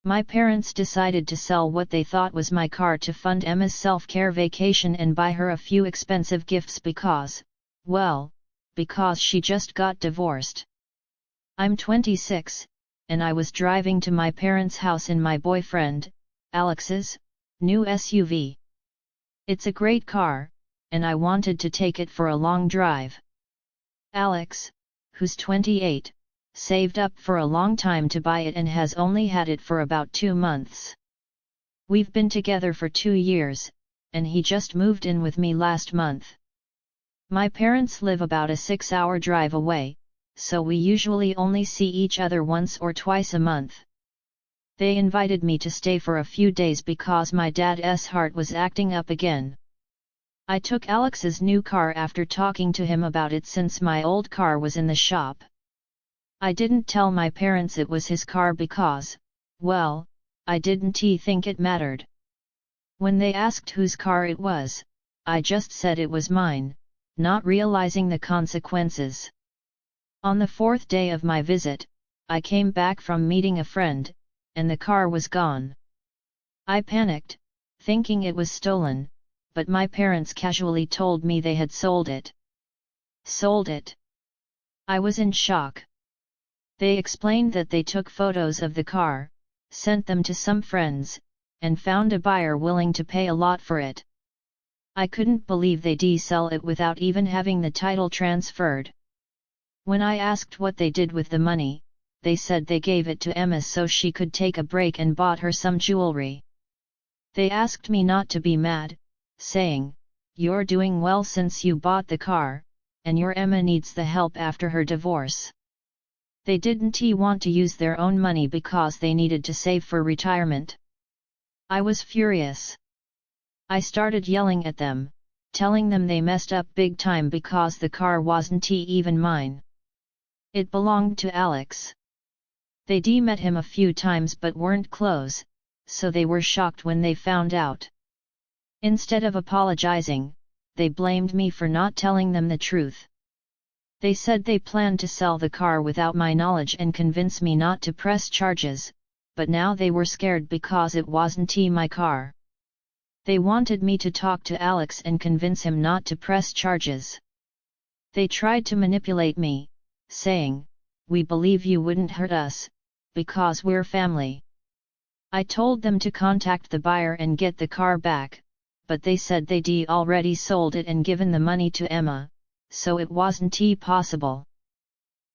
My parents decided to sell what they thought was my car to fund Emma's self-care vacation and buy her a few expensive gifts because she just got divorced. I'm 26, and I was driving to my parents' house in my boyfriend, Alex's, new SUV. It's a great car, and I wanted to take it for a long drive. Alex, who's 28, saved up for a long time to buy it and has only had it for about 2 months. We've been together for 2 years, and he just moved in with me last month. My parents live about a 6-hour drive away, so we usually only see each other once or twice a month. They invited me to stay for a few days because my dad's heart was acting up again. I took Alex's new car after talking to him about it since my old car was in the shop. I didn't tell my parents it was his car because, I didn't think it mattered. When they asked whose car it was, I just said it was mine, not realizing the consequences. On the 4th day of my visit, I came back from meeting a friend, and the car was gone. I panicked, thinking it was stolen, but my parents casually told me they had sold it. Sold it? I was in shock. They explained that they took photos of the car, sent them to some friends, and found a buyer willing to pay a lot for it. I couldn't believe they'd sell it without even having the title transferred. When I asked what they did with the money, they said they gave it to Emma so she could take a break and bought her some jewelry. They asked me not to be mad, saying, "You're doing well since you bought the car, and your Emma needs the help after her divorce." They didn't want to use their own money because they needed to save for retirement. I was furious. I started yelling at them, telling them they messed up big time because the car wasn't even mine. It belonged to Alex. They'd met him a few times but weren't close, so they were shocked when they found out. Instead of apologizing, they blamed me for not telling them the truth. They said they planned to sell the car without my knowledge and convince me not to press charges, but now they were scared because it wasn't my car. They wanted me to talk to Alex and convince him not to press charges. They tried to manipulate me, saying, "We believe you wouldn't hurt us, because we're family." I told them to contact the buyer and get the car back, but they said they'd already sold it and given the money to Emma, so it wasn't possible.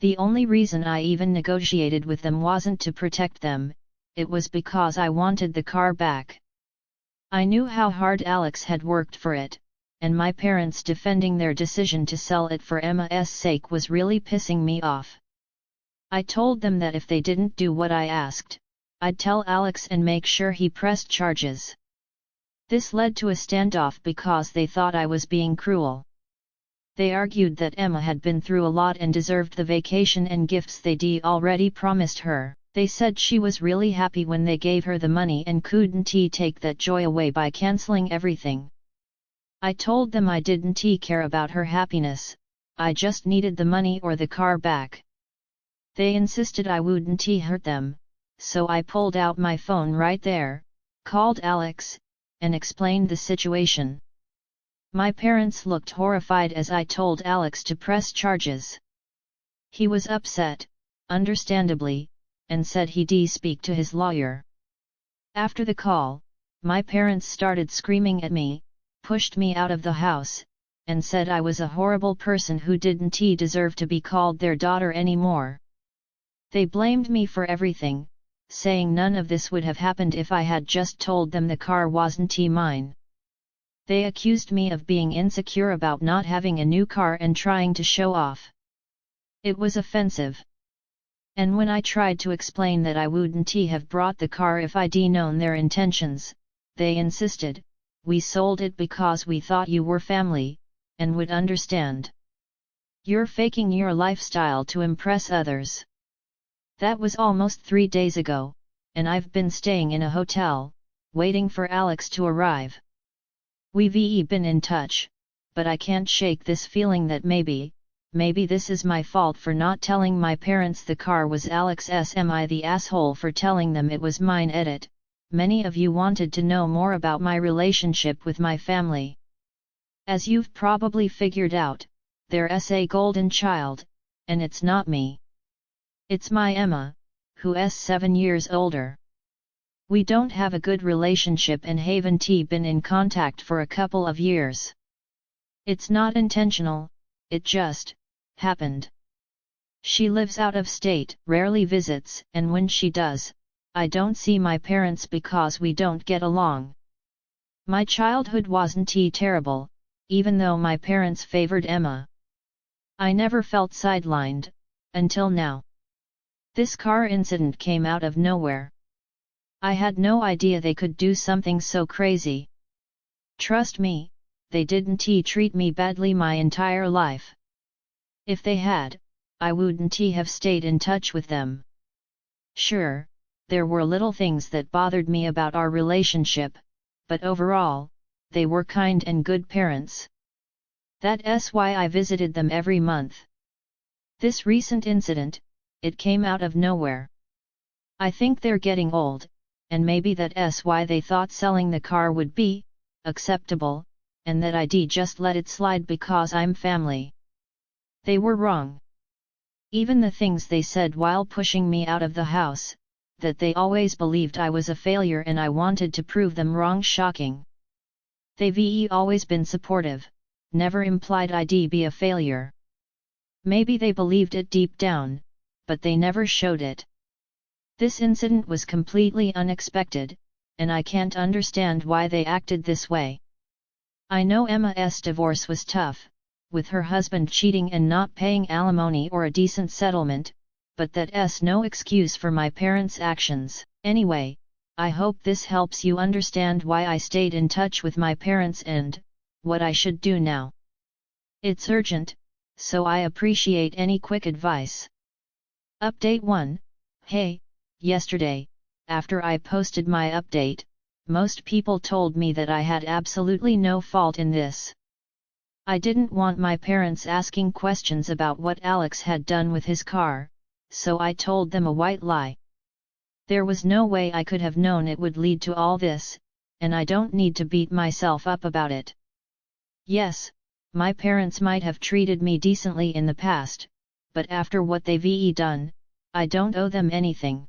The only reason I even negotiated with them wasn't to protect them, it was because I wanted the car back. I knew how hard Alex had worked for it, and my parents defending their decision to sell it for Emma's sake was really pissing me off. I told them that if they didn't do what I asked, I'd tell Alex and make sure he pressed charges. This led to a standoff because they thought I was being cruel. They argued that Emma had been through a lot and deserved the vacation and gifts they'd already promised her. They said she was really happy when they gave her the money and couldn't take that joy away by canceling everything. I told them I didn't care about her happiness, I just needed the money or the car back. They insisted I wouldn't hurt them, so I pulled out my phone right there, called Alex, and explained the situation. My parents looked horrified as I told Alex to press charges. He was upset, understandably, and said he'd speak to his lawyer. After the call, my parents started screaming at me, pushed me out of the house, and said I was a horrible person who didn't deserve to be called their daughter anymore. They blamed me for everything, saying none of this would have happened if I had just told them the car wasn't mine. They accused me of being insecure about not having a new car and trying to show off. It was offensive. And when I tried to explain that I wouldn't have brought the car if I'd known their intentions, they insisted, "We sold it because we thought you were family, and would understand. You're faking your lifestyle to impress others." That was almost 3 days ago, and I've been staying in a hotel, waiting for Alex to arrive. We've been in touch, but I can't shake this feeling that maybe, maybe this is my fault for not telling my parents the car was Alex's. Am I the asshole for telling them it was mine? Edit. Many of you wanted to know more about my relationship with my family. As you've probably figured out, there's a golden child, and it's not me. It's my Emma, who's 7 years older. We don't have a good relationship and haven't been in contact for a couple of years. It's not intentional, it just happened. She lives out of state, rarely visits, and when she does, I don't see my parents because we don't get along. My childhood wasn't terrible, even though my parents favored Emma. I never felt sidelined, until now. This car incident came out of nowhere. I had no idea they could do something so crazy. Trust me, they didn't treat me badly my entire life. If they had, I wouldn't have stayed in touch with them. Sure, there were little things that bothered me about our relationship, but overall, they were kind and good parents. That's why I visited them every month. This recent incident, it came out of nowhere. I think they're getting old, and maybe that's why they thought selling the car would be acceptable, and that I'd just let it slide because I'm family. They were wrong. Even the things they said while pushing me out of the house, that they always believed I was a failure and I wanted to prove them wrong. Shocking. They've always been supportive, never implied I'd be a failure. Maybe they believed it deep down, but they never showed it. This incident was completely unexpected, and I can't understand why they acted this way. I know Emma's divorce was tough, with her husband cheating and not paying alimony or a decent settlement, but that's no excuse for my parents' actions. Anyway, I hope this helps you understand why I stayed in touch with my parents and what I should do now. It's urgent, so I appreciate any quick advice. Update 1. Hey, yesterday, after I posted my update, most people told me that I had absolutely no fault in this. I didn't want my parents asking questions about what Alex had done with his car, so I told them a white lie. There was no way I could have known it would lead to all this, and I don't need to beat myself up about it. Yes, my parents might have treated me decently in the past, but after what they've done, I don't owe them anything.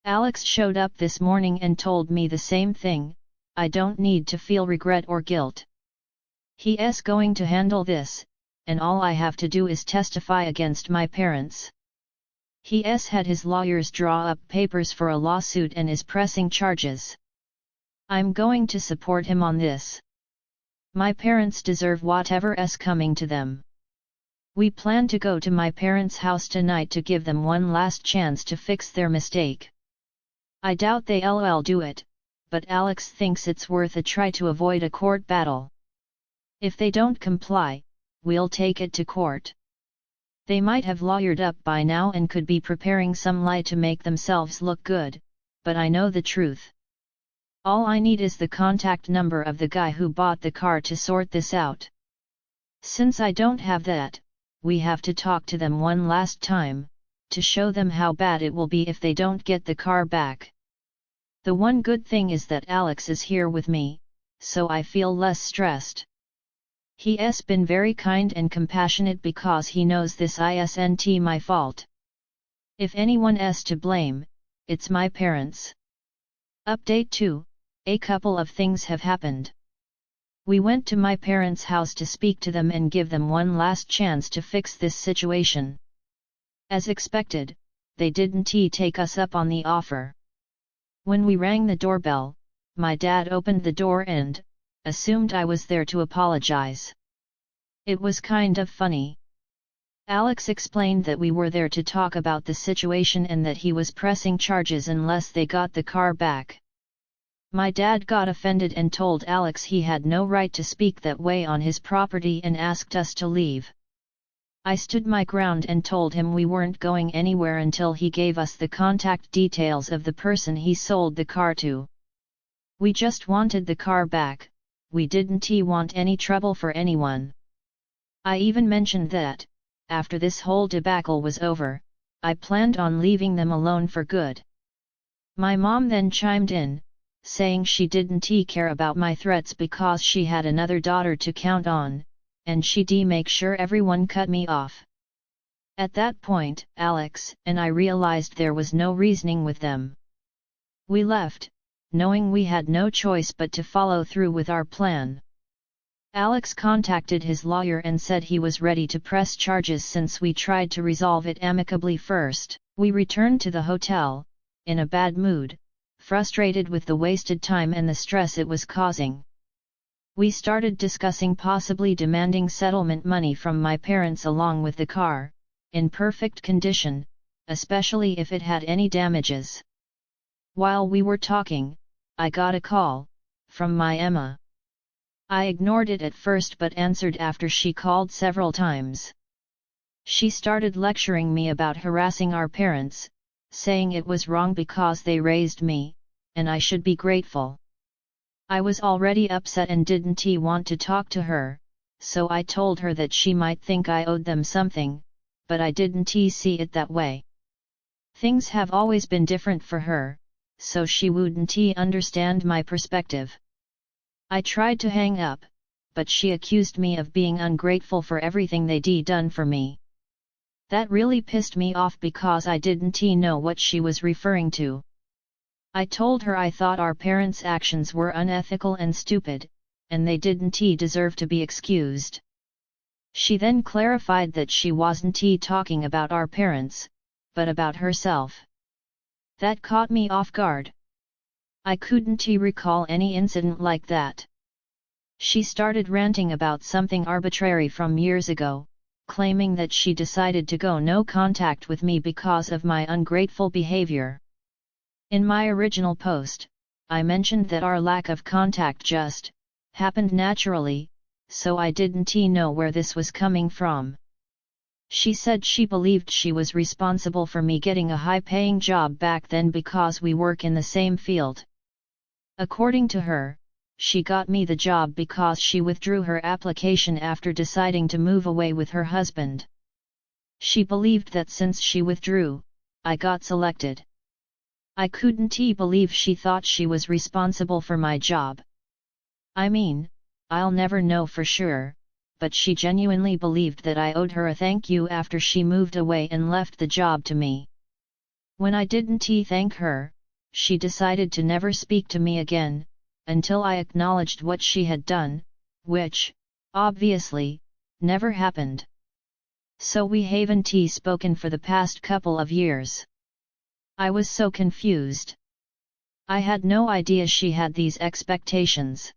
Alex showed up this morning and told me the same thing. I don't need to feel regret or guilt. He's going to handle this, and all I have to do is testify against my parents. He's had his lawyers draw up papers for a lawsuit and is pressing charges. I'm going to support him on this. My parents deserve whatever's coming to them. We plan to go to my parents' house tonight to give them one last chance to fix their mistake. I doubt they'll do it, but Alex thinks it's worth a try to avoid a court battle. If they don't comply, we'll take it to court. They might have lawyered up by now and could be preparing some lie to make themselves look good, but I know the truth. All I need is the contact number of the guy who bought the car to sort this out. Since I don't have that, we have to talk to them one last time, to show them how bad it will be if they don't get the car back. The one good thing is that Alex is here with me, so I feel less stressed. He's been very kind and compassionate because he knows this isn't my fault. If anyone's to blame, it's my parents. Update 2. A couple of things have happened. We went to my parents' house to speak to them and give them one last chance to fix this situation. As expected, they didn't take us up on the offer. When we rang the doorbell, my dad opened the door and assumed I was there to apologize. It was kind of funny. Alex explained that we were there to talk about the situation and that he was pressing charges unless they got the car back. My dad got offended and told Alex he had no right to speak that way on his property and asked us to leave. I stood my ground and told him we weren't going anywhere until he gave us the contact details of the person he sold the car to. We just wanted the car back, we didn't want any trouble for anyone. I even mentioned that, after this whole debacle was over, I planned on leaving them alone for good. My mom then chimed in, saying she didn't care about my threats because she had another daughter to count on, and she'd make sure everyone cut me off. At that point, Alex and I realized there was no reasoning with them. We left, knowing we had no choice but to follow through with our plan. Alex contacted his lawyer and said he was ready to press charges since we tried to resolve it amicably first. We returned to the hotel, in a bad mood, frustrated with the wasted time and the stress it was causing. We started discussing possibly demanding settlement money from my parents along with the car, in perfect condition, especially if it had any damages. While we were talking, I got a call from my Emma. I ignored it at first but answered after she called several times. She started lecturing me about harassing our parents, saying it was wrong because they raised me, and I should be grateful. I was already upset and didn't want to talk to her, so I told her that she might think I owed them something, but I didn't see it that way. Things have always been different for her, so she wouldn't understand my perspective. I tried to hang up, but she accused me of being ungrateful for everything they'd done for me. That really pissed me off because I didn't know what she was referring to. I told her I thought our parents' actions were unethical and stupid, and they didn't deserve to be excused. She then clarified that she wasn't talking about our parents, but about herself. That caught me off guard. I couldn't recall any incident like that. She started ranting about something arbitrary from years ago, claiming that she decided to go no contact with me because of my ungrateful behavior. In my original post, I mentioned that our lack of contact just happened naturally, so I didn't know where this was coming from. She said she believed she was responsible for me getting a high-paying job back then because we work in the same field. According to her, she got me the job because she withdrew her application after deciding to move away with her husband. She believed that since she withdrew, I got selected. I couldn't believe she thought she was responsible for my job. I mean, I'll never know for sure, but she genuinely believed that I owed her a thank you after she moved away and left the job to me. When I didn't thank her, she decided to never speak to me again, until I acknowledged what she had done, which, obviously, never happened. So we haven't spoken for the past couple of years. I was so confused. I had no idea she had these expectations.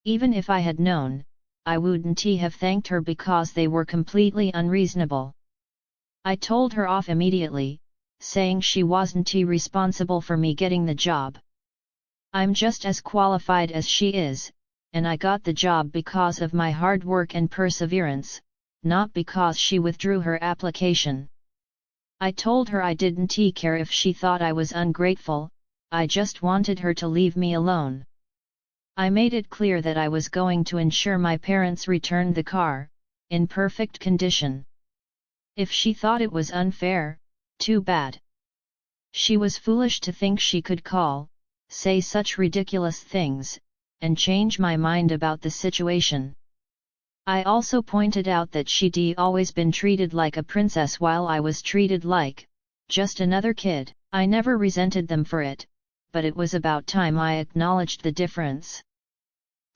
Even if I had known, I wouldn't have thanked her because they were completely unreasonable. I told her off immediately, saying she wasn't responsible for me getting the job. I'm just as qualified as she is, and I got the job because of my hard work and perseverance, not because she withdrew her application. I told her I didn't care if she thought I was ungrateful, I just wanted her to leave me alone. I made it clear that I was going to ensure my parents returned the car, in perfect condition. If she thought it was unfair, too bad. She was foolish to think she could say such ridiculous things, and change my mind about the situation. I also pointed out that she'd always been treated like a princess while I was treated like just another kid. I never resented them for it, but it was about time I acknowledged the difference.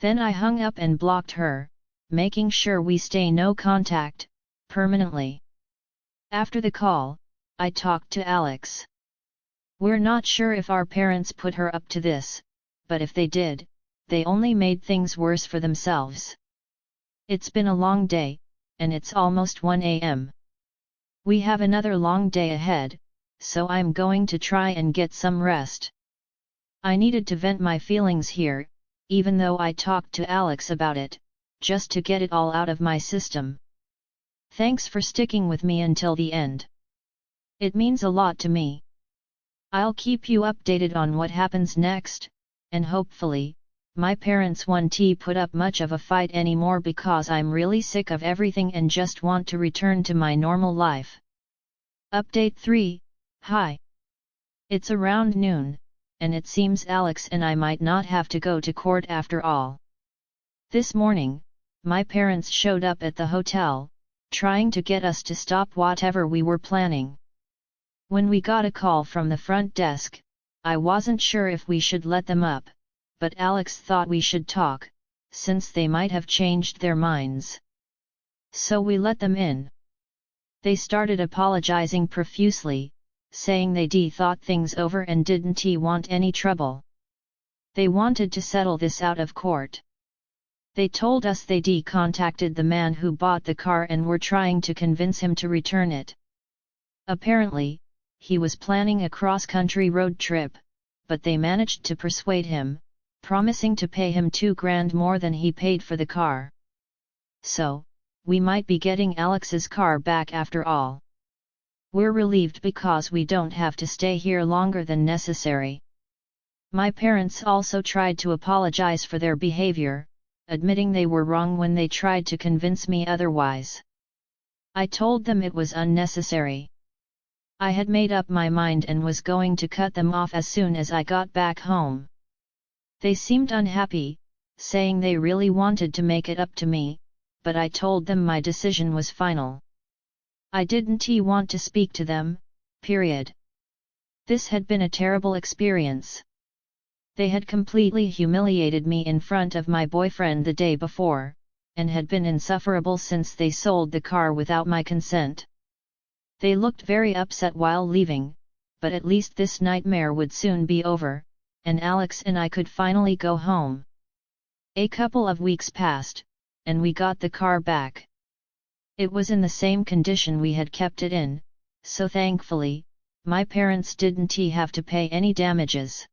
Then I hung up and blocked her, making sure we stay no contact, permanently. After the call, I talked to Alex. We're not sure if our parents put her up to this, but if they did, they only made things worse for themselves. It's been a long day, and it's almost 1 a.m. We have another long day ahead, so I'm going to try and get some rest. I needed to vent my feelings here, even though I talked to Alex about it, just to get it all out of my system. Thanks for sticking with me until the end. It means a lot to me. I'll keep you updated on what happens next, and hopefully, my parents won't put up much of a fight anymore because I'm really sick of everything and just want to return to my normal life. Update 3, Hi. It's around noon, and it seems Alex and I might not have to go to court after all. This morning, my parents showed up at the hotel, trying to get us to stop whatever we were planning. When we got a call from the front desk, I wasn't sure if we should let them up, but Alex thought we should talk, since they might have changed their minds. So we let them in. They started apologizing profusely, saying they thought things over and didn't want any trouble. They wanted to settle this out of court. They told us they contacted the man who bought the car and were trying to convince him to return it. Apparently, he was planning a cross-country road trip, but they managed to persuade him, promising to pay him $2,000 more than he paid for the car. So, we might be getting Alex's car back after all. We're relieved because we don't have to stay here longer than necessary. My parents also tried to apologize for their behavior, admitting they were wrong when they tried to convince me otherwise. I told them it was unnecessary. I had made up my mind and was going to cut them off as soon as I got back home. They seemed unhappy, saying they really wanted to make it up to me, but I told them my decision was final. I didn't want to speak to them, period. This had been a terrible experience. They had completely humiliated me in front of my boyfriend the day before, and had been insufferable since they sold the car without my consent. They looked very upset while leaving, but at least this nightmare would soon be over, and Alex and I could finally go home. A couple of weeks passed, and we got the car back. It was in the same condition we had kept it in, so thankfully, my parents didn't have to pay any damages.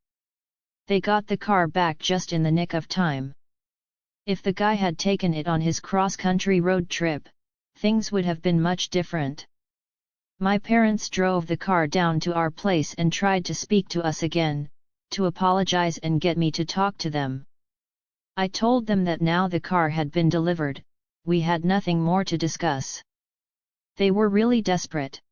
They got the car back just in the nick of time. If the guy had taken it on his cross-country road trip, things would have been much different. My parents drove the car down to our place and tried to speak to us again, to apologize and get me to talk to them. I told them that now the car had been delivered, we had nothing more to discuss. They were really desperate.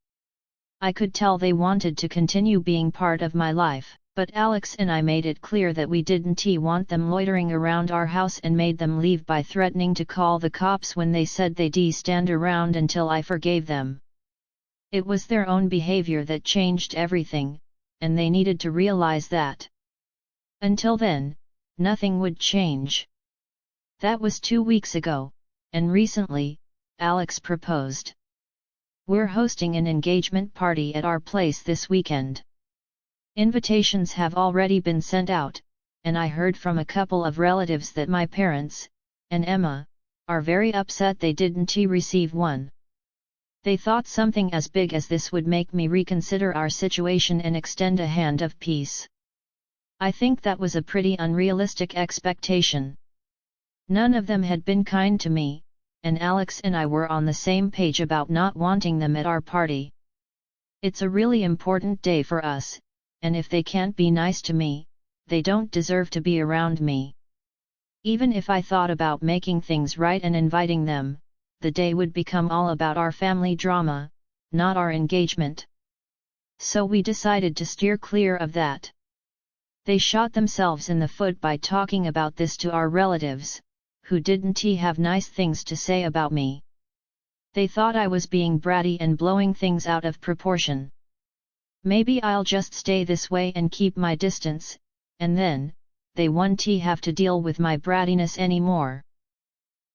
I could tell they wanted to continue being part of my life. But Alex and I made it clear that we didn't want them loitering around our house and made them leave by threatening to call the cops when they said they'd stand around until I forgave them. It was their own behavior that changed everything, and they needed to realize that. Until then, nothing would change. That was 2 weeks ago, and recently, Alex proposed. We're hosting an engagement party at our place this weekend. Invitations have already been sent out, and I heard from a couple of relatives that my parents, and Emma, are very upset they didn't receive one. They thought something as big as this would make me reconsider our situation and extend a hand of peace. I think that was a pretty unrealistic expectation. None of them had been kind to me, and Alex and I were on the same page about not wanting them at our party. It's a really important day for us, and if they can't be nice to me, they don't deserve to be around me. Even if I thought about making things right and inviting them, the day would become all about our family drama, not our engagement. So we decided to steer clear of that. They shot themselves in the foot by talking about this to our relatives, who didn't have nice things to say about me. They thought I was being bratty and blowing things out of proportion. Maybe I'll just stay this way and keep my distance, and then, they won't have to deal with my brattiness anymore.